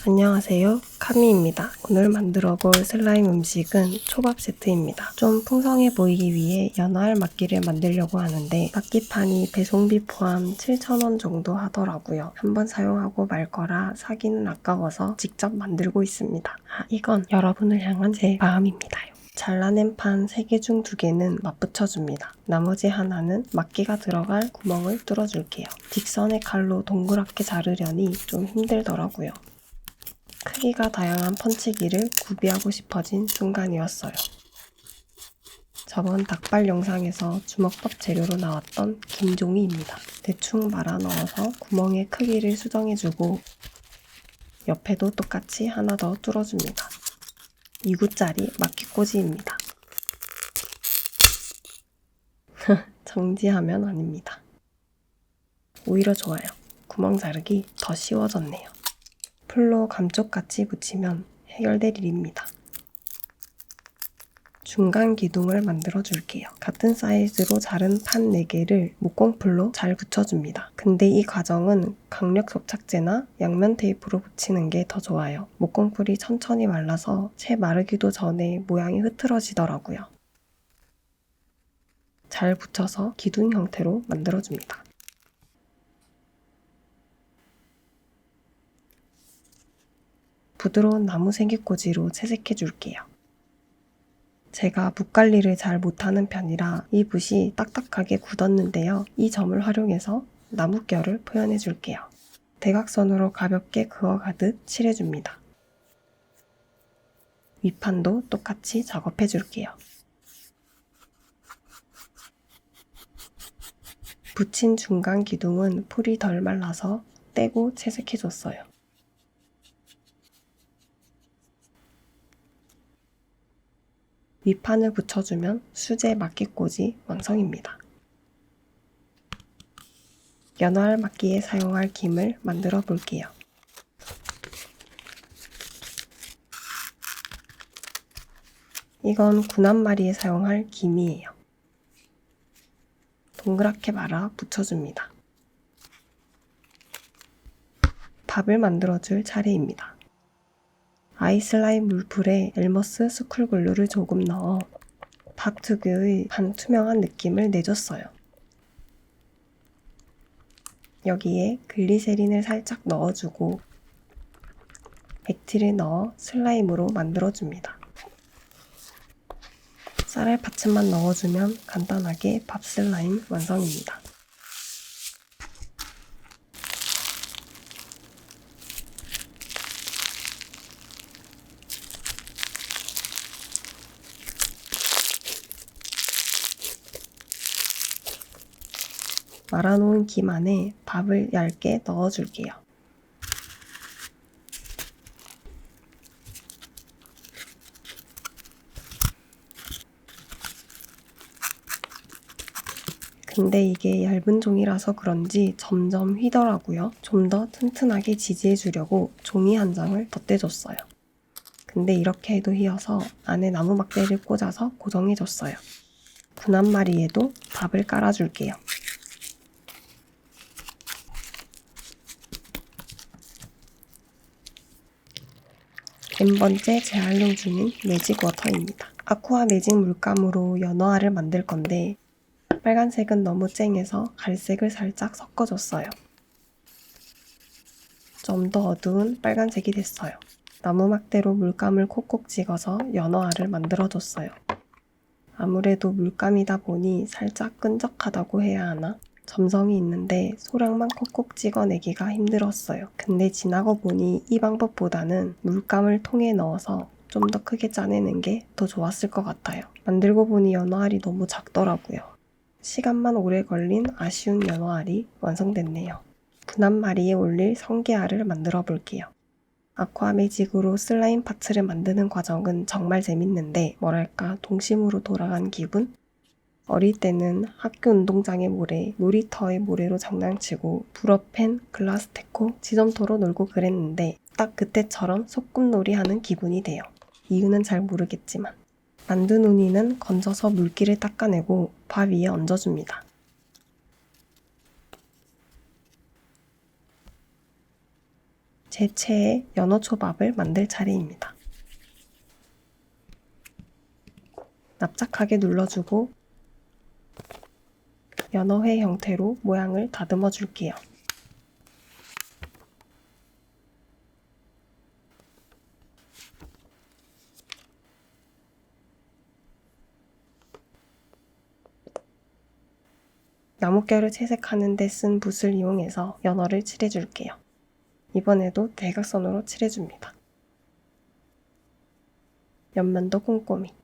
안녕하세요, 카미입니다. 오늘 만들어 볼 슬라임 음식은 초밥 세트입니다. 좀 풍성해 보이기 위해 연어알 막기를 만들려고 하는데 막기판이 배송비 포함 7,000원 정도 하더라고요. 한번 사용하고 말 거라 사기는 아까워서 직접 만들고 있습니다. 이건 여러분을 향한 제 마음입니다요. 잘라낸 판 3개 중 2개는 맞붙여줍니다. 나머지 하나는 막기가 들어갈 구멍을 뚫어줄게요. 직선의 칼로 동그랗게 자르려니 좀 힘들더라고요. 크기가 다양한 펀치기를 구비하고 싶어진 순간이었어요. 저번 닭발 영상에서 주먹밥 재료로 나왔던 김종이입니다. 대충 말아 넣어서 구멍의 크기를 수정해주고 옆에도 똑같이 하나 더 뚫어줍니다. 2구짜리 막기꽂이입니다. 정지하면 아닙니다. 오히려 좋아요. 구멍 자르기 더 쉬워졌네요. 풀로 감쪽같이 붙이면 해결될 일입니다. 중간 기둥을 만들어 줄게요. 같은 사이즈로 자른 판 4개를 목공풀로 잘 붙여줍니다. 근데 이 과정은 강력 접착제나 양면 테이프로 붙이는 게 더 좋아요. 목공풀이 천천히 말라서 채 마르기도 전에 모양이 흐트러지더라고요. 잘 붙여서 기둥 형태로 만들어줍니다. 부드러운 나무 생기꽂이로 채색해줄게요. 제가 붓 관리를 잘 못하는 편이라 이 붓이 딱딱하게 굳었는데요. 이 점을 활용해서 나뭇결을 표현해줄게요. 대각선으로 가볍게 그어가듯 칠해줍니다. 윗판도 똑같이 작업해줄게요. 붙인 중간 기둥은 풀이 덜 말라서 떼고 채색해줬어요. 윗판을 붙여주면 수제 막기꽂이 완성입니다. 연어알 막기에 사용할 김을 만들어 볼게요. 이건 9남마리에 사용할 김이에요. 동그랗게 말아 붙여줍니다. 밥을 만들어줄 차례입니다. 아이슬라임 물풀에 엘머스 스쿨글루를 조금 넣어 밥 특유의 반투명한 느낌을 내줬어요. 여기에 글리세린을 살짝 넣어주고 액티를 넣어 슬라임으로 만들어줍니다. 쌀알 받침만 넣어주면 간단하게 밥 슬라임 완성입니다. 말아놓은 김 안에 밥을 얇게 넣어줄게요. 근데 이게 얇은 종이라서 그런지 점점 휘더라고요. 좀 더 튼튼하게 지지해주려고 종이 한 장을 덧대줬어요. 근데 이렇게 해도 휘어서 안에 나무 막대를 꽂아서 고정해줬어요. 9남마리에도 밥을 깔아줄게요. n번째 재활용 중인 매직 워터입니다. 아쿠아 매직 물감으로 연어알을 만들 건데 빨간색은 너무 쨍해서 갈색을 살짝 섞어줬어요. 좀 더 어두운 빨간색이 됐어요. 나무 막대로 물감을 콕콕 찍어서 연어알을 만들어줬어요. 아무래도 물감이다 보니 살짝 끈적하다고 해야 하나? 점성이 있는데 소량만 콕콕 찍어내기가 힘들었어요. 근데 지나고 보니 이 방법보다는 물감을 통에 넣어서 좀 더 크게 짜내는 게 더 좋았을 것 같아요. 만들고 보니 연어알이 너무 작더라고요. 시간만 오래 걸린 아쉬운 연어알이 완성됐네요. 9남마리에 올릴 성게알을 만들어 볼게요. 아쿠아 매직으로 슬라임 파츠를 만드는 과정은 정말 재밌는데 뭐랄까 동심으로 돌아간 기분? 어릴 때는 학교 운동장의 모래, 놀이터의 모래로 장난치고 불어펜, 글라스테코, 지점토로 놀고 그랬는데 딱 그때처럼 소꿉놀이 하는 기분이 돼요. 이유는 잘 모르겠지만. 만든 우니는 건져서 물기를 닦아내고 밥 위에 얹어줍니다. 제 최애 연어초밥을 만들 차례입니다. 납작하게 눌러주고 연어회 형태로 모양을 다듬어 줄게요. 나뭇결을 채색하는 데 쓴 붓을 이용해서 연어를 칠해줄게요. 이번에도 대각선으로 칠해줍니다. 옆면도 꼼꼼히.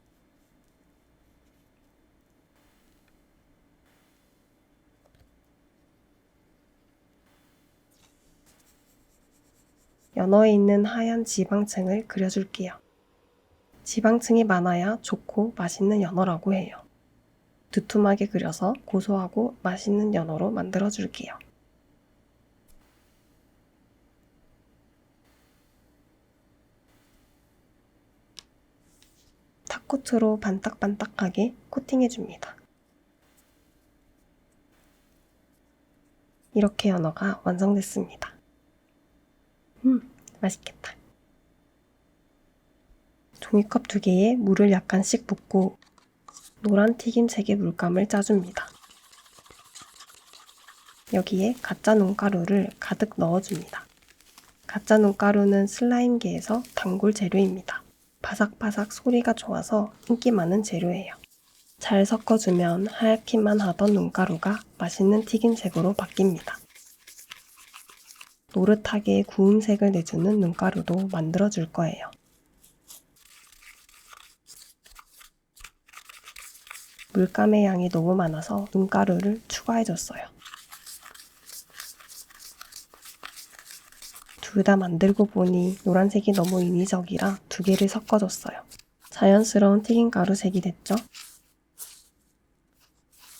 연어에 있는 하얀 지방층을 그려줄게요. 지방층이 많아야 좋고 맛있는 연어라고 해요. 두툼하게 그려서 고소하고 맛있는 연어로 만들어줄게요. 탑코트로 반딱반딱하게 코팅해줍니다. 이렇게 연어가 완성됐습니다. 맛있겠다. 종이컵 2개에 물을 약간씩 붓고 노란 튀김색의 물감을 짜줍니다. 여기에 가짜 눈가루를 가득 넣어줍니다. 가짜 눈가루는 슬라임계에서 단골 재료입니다. 바삭바삭 소리가 좋아서 인기 많은 재료예요. 잘 섞어주면 하얗기만 하던 눈가루가 맛있는 튀김색으로 바뀝니다. 노릇하게 구움색을 내주는 눈가루도 만들어줄 거예요. 물감의 양이 너무 많아서 눈가루를 추가해줬어요. 둘 다 만들고 보니 노란색이 너무 인위적이라 2개를 섞어줬어요. 자연스러운 튀김가루 색이 됐죠?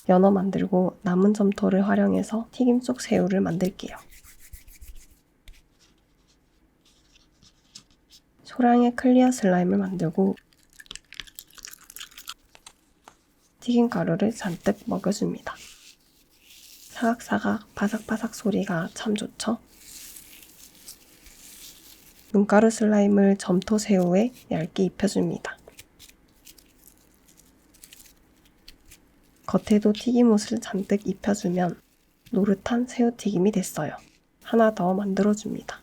연어 만들고 남은 점토를 활용해서 튀김 속 새우를 만들게요. 소량의 클리어 슬라임을 만들고 튀김가루를 잔뜩 먹여줍니다. 사각사각 바삭바삭 소리가 참 좋죠? 눈가루 슬라임을 점토 새우에 얇게 입혀줍니다. 겉에도 튀김옷을 잔뜩 입혀주면 노릇한 새우튀김이 됐어요. 하나 더 만들어줍니다.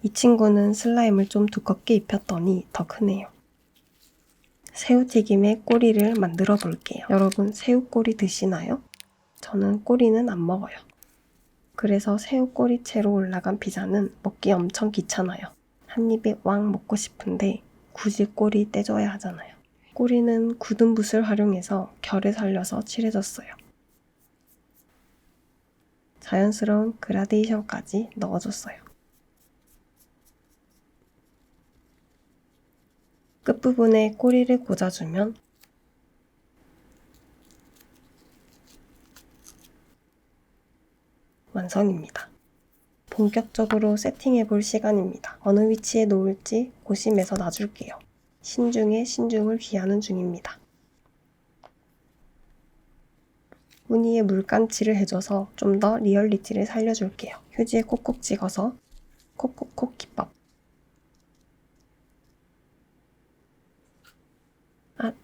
이 친구는 슬라임을 좀 두껍게 입혔더니 더 크네요. 새우튀김의 꼬리를 만들어 볼게요. 여러분 새우꼬리 드시나요? 저는 꼬리는 안 먹어요. 그래서 새우꼬리채로 올라간 피자는 먹기 엄청 귀찮아요. 한 입에 왕 먹고 싶은데 굳이 꼬리 떼줘야 하잖아요. 꼬리는 굳은 붓을 활용해서 결을 살려서 칠해줬어요. 자연스러운 그라데이션까지 넣어줬어요. 끝부분에 꼬리를 꽂아주면 완성입니다. 본격적으로 세팅해볼 시간입니다. 어느 위치에 놓을지 고심해서 놔줄게요. 신중에 신중을 기하는 중입니다. 무늬에 물감칠을 해줘서 좀 더 리얼리티를 살려줄게요. 휴지에 콕콕 찍어서 콕콕콕 기법.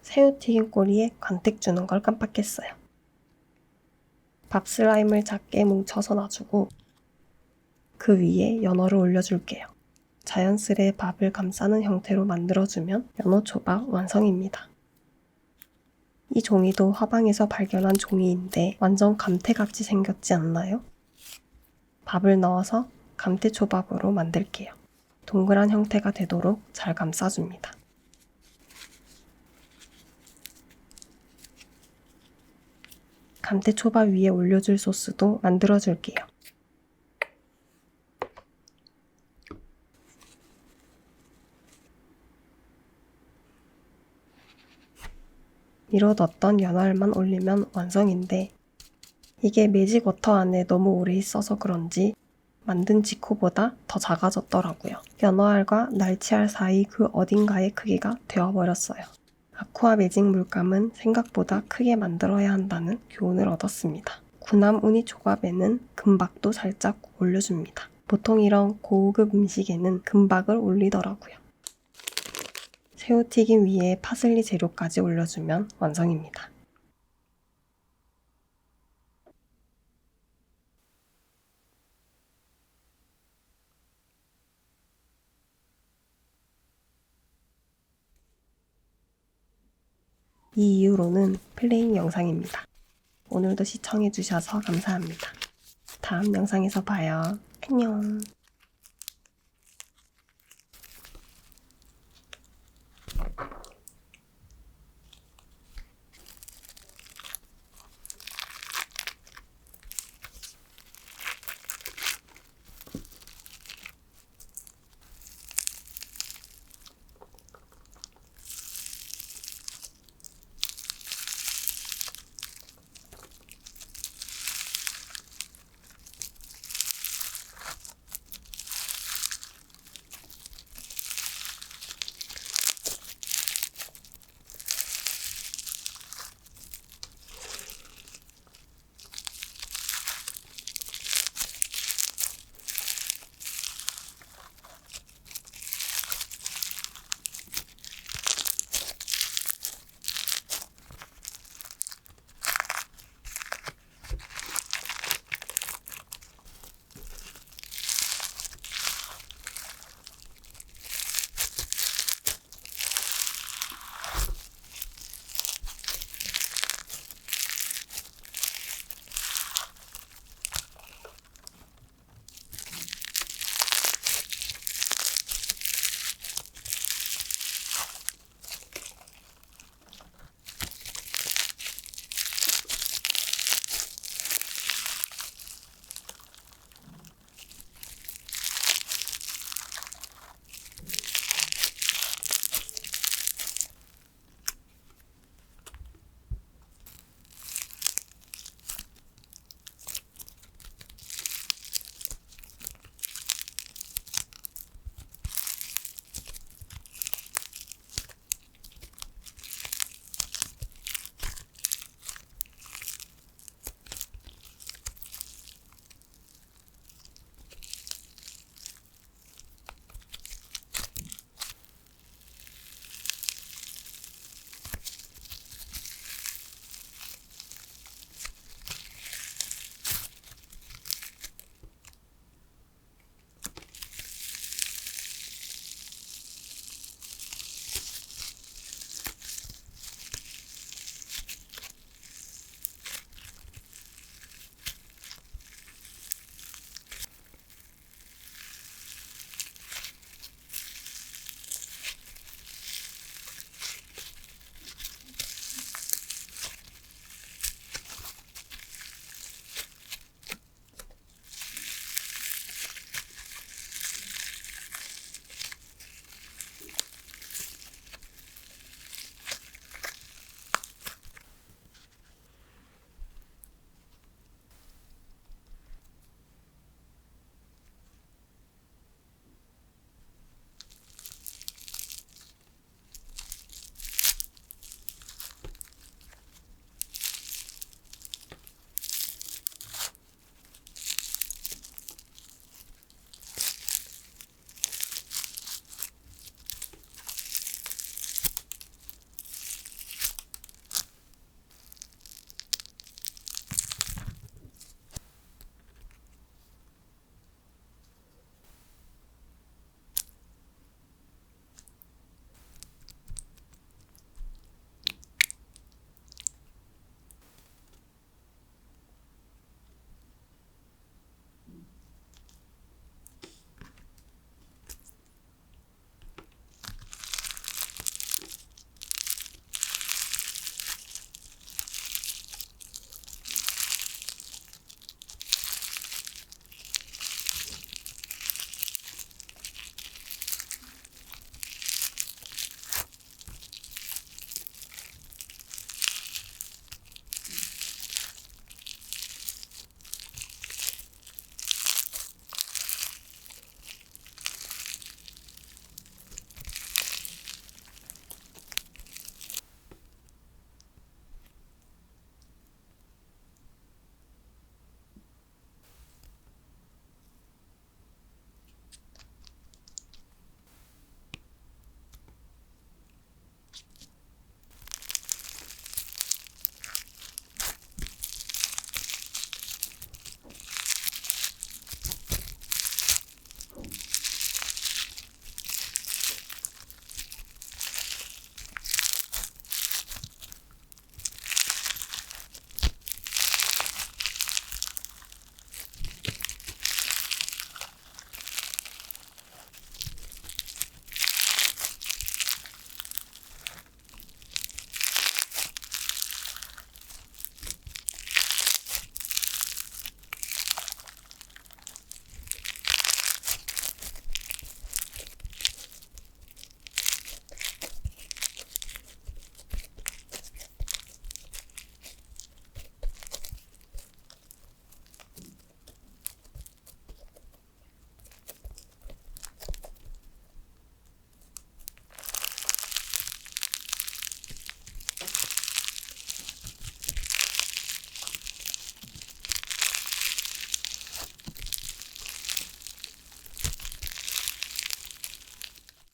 새우튀김 꼬리에 광택 주는 걸 깜빡했어요. 밥 슬라임을 작게 뭉쳐서 놔주고 그 위에 연어를 올려줄게요. 자연스레 밥을 감싸는 형태로 만들어주면 연어초밥 완성입니다. 이 종이도 화방에서 발견한 종이인데 완전 감태같이 생겼지 않나요? 밥을 넣어서 감태초밥으로 만들게요. 동그란 형태가 되도록 잘 감싸줍니다. 감태초밥 위에 올려줄 소스도 만들어줄게요. 밀어 넣었던 연어알만 올리면 완성인데 이게 매직 워터 안에 너무 오래 있어서 그런지 만든 직후보다 더 작아졌더라고요. 연어알과 날치알 사이 그 어딘가의 크기가 되어버렸어요. 아쿠아 매직 물감은 생각보다 크게 만들어야 한다는 교훈을 얻었습니다. 구남 우니 초밥에는 금박도 살짝 올려줍니다. 보통 이런 고급 음식에는 금박을 올리더라고요. 새우튀김 위에 파슬리 재료까지 올려주면 완성입니다. 이 이후로는 플레잉 영상입니다. 오늘도 시청해주셔서 감사합니다. 다음 영상에서 봐요. 안녕.